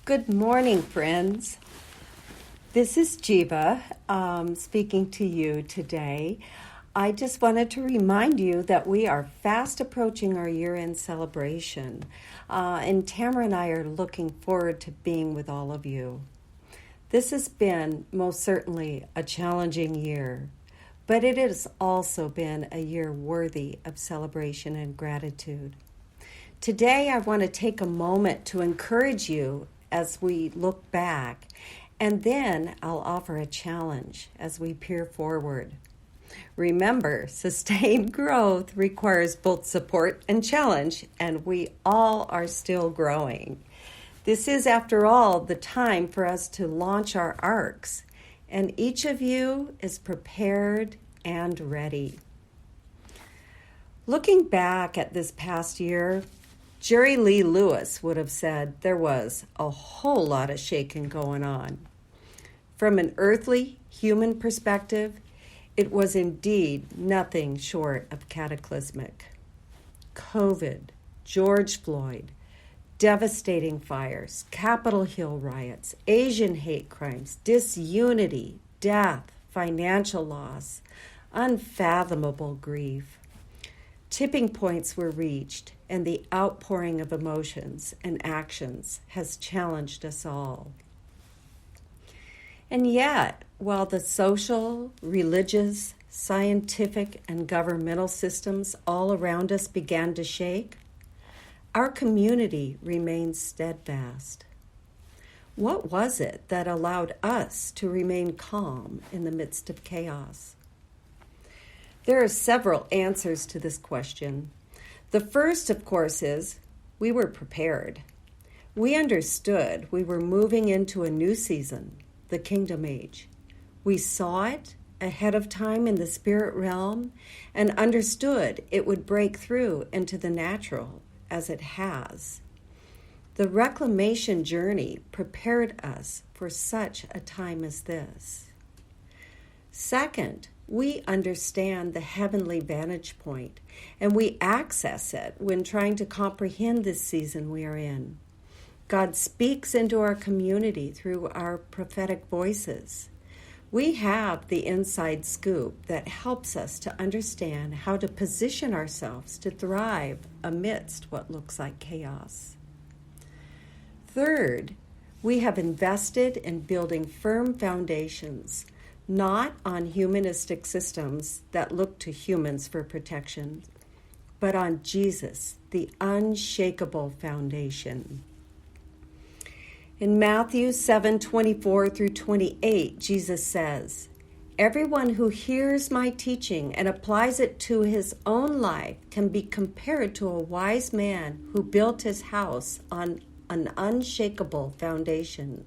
Good morning, friends. This is Jiva speaking to you today. I just wanted to remind you that we are fast approaching our year-end celebration, and Tamara and I are looking forward to being with all of you. This has been most certainly a challenging year, but it has also been a year worthy of celebration and gratitude. Today, I want to take a moment to encourage you as we look back, and then I'll offer a challenge as we peer forward. Remember, sustained growth requires both support and challenge, and we all are still growing. This is, after all, the time for us to launch our arcs, and each of you is prepared and ready. Looking back at this past year, Jerry Lee Lewis would have said there was a whole lot of shaking going on. From an earthly, human perspective, it was indeed nothing short of cataclysmic. COVID, George Floyd, devastating fires, Capitol Hill riots, Asian hate crimes, disunity, death, financial loss, unfathomable grief. Tipping points were reached, and the outpouring of emotions and actions has challenged us all. And yet, while the social, religious, scientific, and governmental systems all around us began to shake, our community remained steadfast. What was it that allowed us to remain calm in the midst of chaos? There are several answers to this question. The first, of course, is we were prepared. We understood we were moving into a new season, the Kingdom Age. We saw it ahead of time in the spirit realm and understood it would break through into the natural, as it has. The reclamation journey prepared us for such a time as this. Second, we understand the heavenly vantage point, and we access it when trying to comprehend this season we are in. God speaks into our community through our prophetic voices. We have the inside scoop that helps us to understand how to position ourselves to thrive amidst what looks like chaos. Third, we have invested in building firm foundations, not on humanistic systems that look to humans for protection, but on Jesus, the unshakable foundation. In Matthew 7:24 through 28, Jesus says, "Everyone who hears my teaching and applies it to his own life can be compared to a wise man who built his house on an unshakable foundation.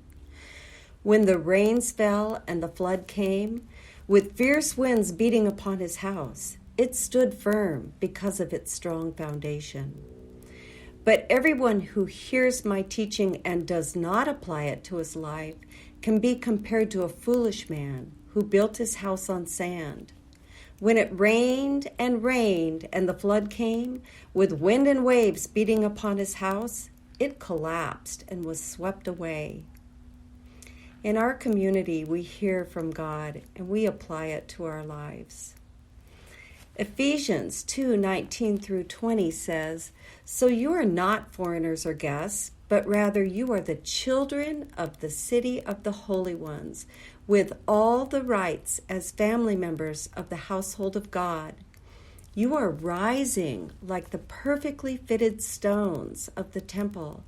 When the rains fell and the flood came, with fierce winds beating upon his house, it stood firm because of its strong foundation. But everyone who hears my teaching and does not apply it to his life can be compared to a foolish man who built his house on sand. When it rained and the flood came, with wind and waves beating upon his house, it collapsed and was swept away." In our community, we hear from God and we apply it to our lives. Ephesians 2:19 through 20 says, "So you are not foreigners or guests, but rather you are the children of the city of the holy ones, with all the rights as family members of the household of God. You are rising like the perfectly fitted stones of the temple,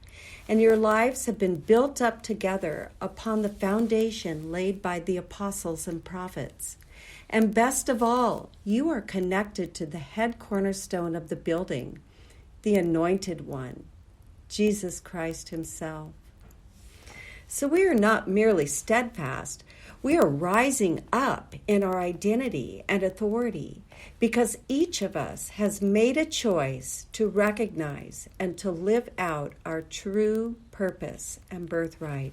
and your lives have been built up together upon the foundation laid by the apostles and prophets. And best of all, you are connected to the head cornerstone of the building, the Anointed One, Jesus Christ himself." So we are not merely steadfast, we are rising up in our identity and authority because each of us has made a choice to recognize and to live out our true purpose and birthright.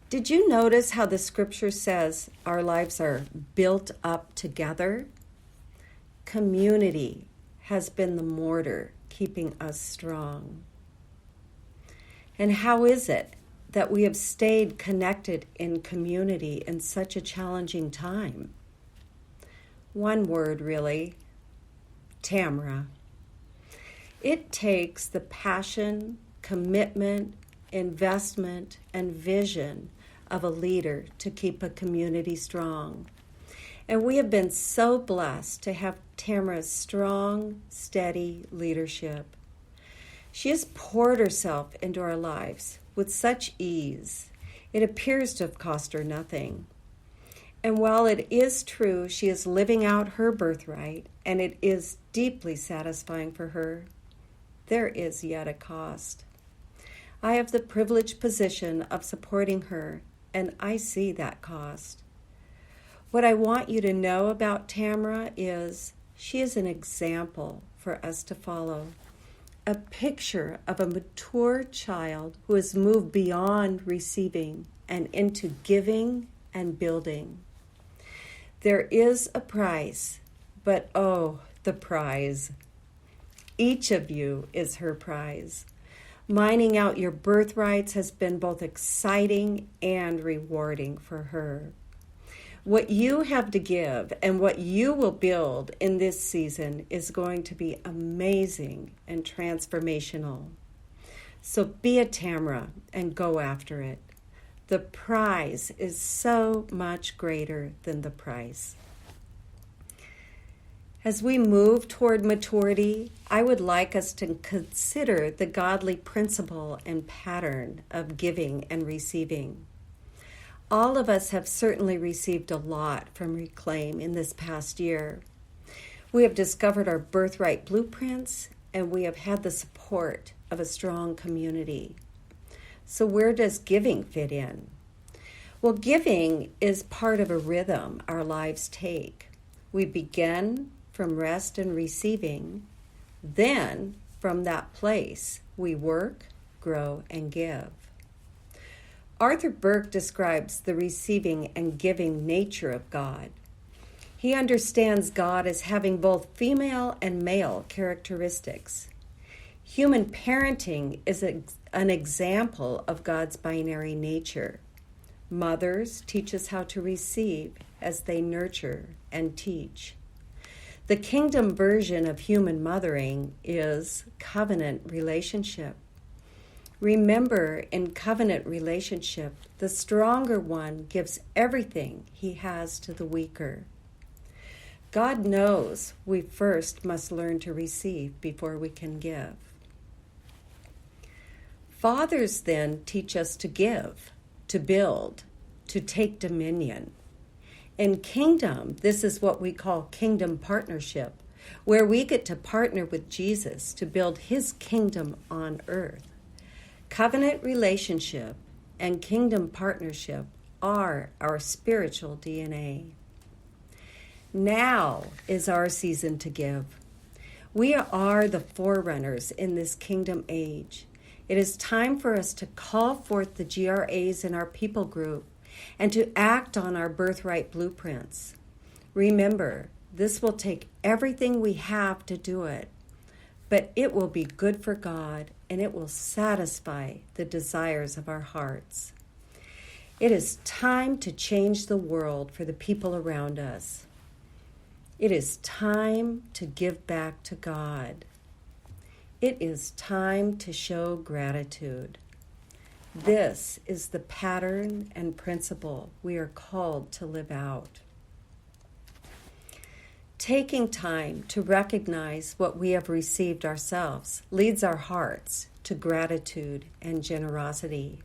Did you notice how the scripture says our lives are built up together? Community has been the mortar keeping us strong. And how is it that we have stayed connected in community in such a challenging time? One word, really: Tamra. It takes the passion, commitment, investment, and vision of a leader to keep a community strong. And we have been so blessed to have Tamra's strong, steady leadership. She has poured herself into our lives with such ease. It appears to have cost her nothing. And while it is true she is living out her birthright, and it is deeply satisfying for her, there is yet a cost. I have the privileged position of supporting her, and I see that cost. What I want you to know about Tamra is she is an example for us to follow, a picture of a mature child who has moved beyond receiving and into giving and building. There is a price, but oh, the prize. Each of you is her prize. Mining out your birthrights has been both exciting and rewarding for her. What you have to give and what you will build in this season is going to be amazing and transformational. So be a Tamra and go after it. The prize is so much greater than the price. As we move toward maturity, I would like us to consider the godly principle and pattern of giving and receiving. All of us have certainly received a lot from Reclaim in this past year. We have discovered our birthright blueprints, and we have had the support of a strong community. So where does giving fit in? Well, giving is part of a rhythm our lives take. We begin from rest and receiving. Then, from that place, we work, grow, and give. Arthur Burke describes the receiving and giving nature of God. He understands God as having both female and male characteristics. Human parenting is an example of God's binary nature. Mothers teach us how to receive as they nurture and teach. The kingdom version of human mothering is covenant relationship. Remember, in covenant relationship, the stronger one gives everything he has to the weaker. God knows we first must learn to receive before we can give. Fathers then teach us to give, to build, to take dominion. In kingdom, this is what we call kingdom partnership, where we get to partner with Jesus to build his kingdom on earth. Covenant relationship and kingdom partnership are our spiritual DNA. Now is our season to give. We are the forerunners in this kingdom age. It is time for us to call forth the GRAs in our people group and to act on our birthright blueprints. Remember, this will take everything we have to do it, but it will be good for God and it will satisfy the desires of our hearts. It is time to change the world for the people around us. It is time to give back to God. It is time to show gratitude. This is the pattern and principle we are called to live out. Taking time to recognize what we have received ourselves leads our hearts to gratitude and generosity.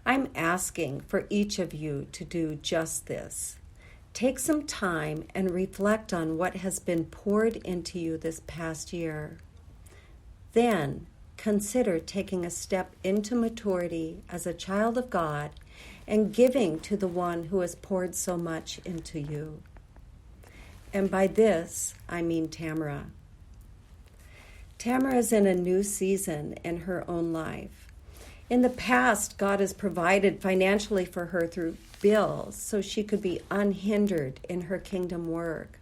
I'm asking for each of you to do just this. Take some time and reflect on what has been poured into you this past year. Then consider taking a step into maturity as a child of God and giving to the one who has poured so much into you. And by this, I mean Tamra. Tamra is in a new season in her own life. In the past, God has provided financially for her through bills so she could be unhindered in her kingdom work.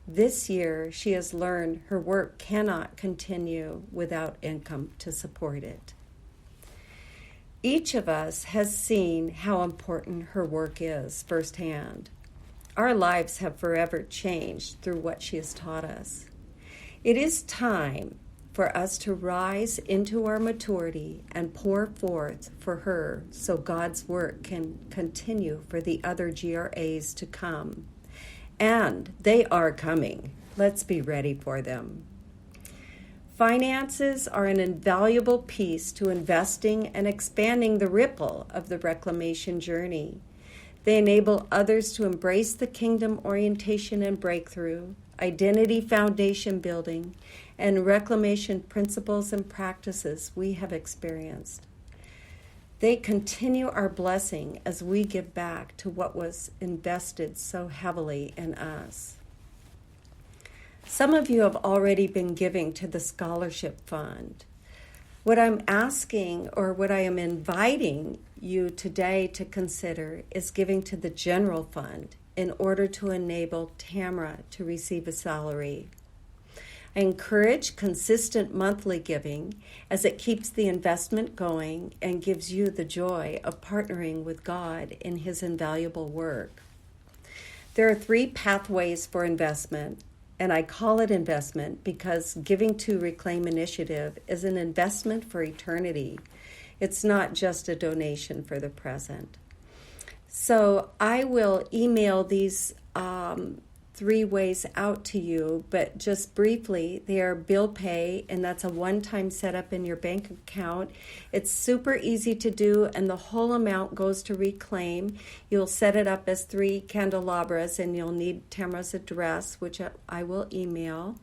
This year, she has learned her work cannot continue without income to support it. Each of us has seen how important her work is firsthand. Our lives have forever changed through what she has taught us. It is time for us to rise into our maturity and pour forth for her so God's work can continue for the other GRAs to come. And they are coming. Let's be ready for them. Finances are an invaluable piece to investing and expanding the ripple of the reclamation journey. They enable others to embrace the kingdom orientation and breakthrough, identity foundation building, and reclamation principles and practices we have experienced. They continue our blessing as we give back to what was invested so heavily in us. Some of you have already been giving to the scholarship fund. What I'm asking, or what I am inviting you today to consider, is giving to the general fund in order to enable Tamara to receive a salary. I encourage consistent monthly giving as it keeps the investment going and gives you the joy of partnering with God in His invaluable work. There are 3 pathways for investment, and I call it investment because giving to Reclaim Initiative is an investment for eternity. It's not just a donation for the present. So I will email these 3 ways out to you, but just briefly, they are bill pay, and that's a one-time setup in your bank account. It's super easy to do, and the whole amount goes to Reclaim. You'll set it up as 3 candelabras, and you'll need Tamara's address, which I will email.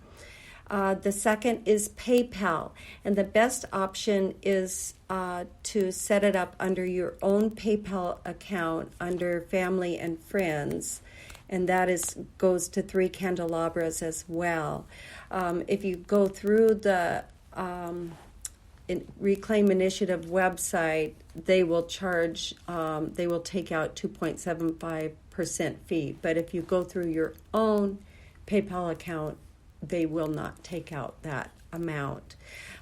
The second is PayPal, and the best option is to set it up under your own PayPal account under Family and Friends, and that goes to 3 candelabras as well. If you go through the Reclaim Initiative website, they will charge, they will take out 2.75% fee, but if you go through your own PayPal account, they will not take out that amount.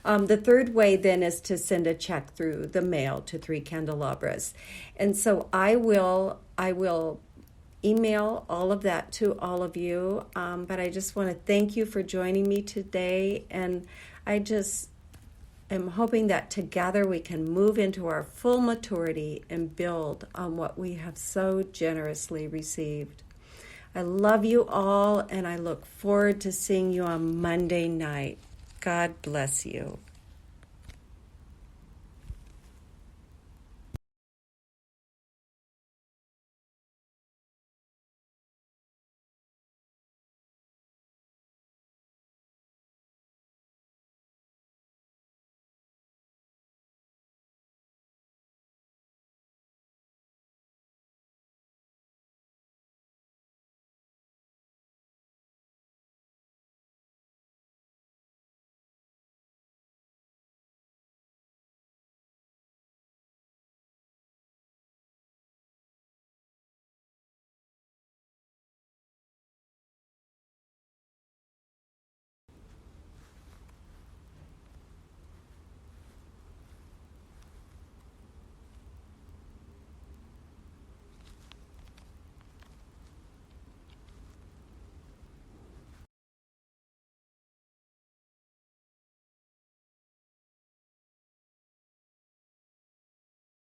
The third way then is to send a check through the mail to 3 candelabras. And so I will email all of that to all of you, but I just want to thank you for joining me today, and I just am hoping that together we can move into our full maturity and build on what we have so generously received. I love you all, and I look forward to seeing you on Monday night. God bless you.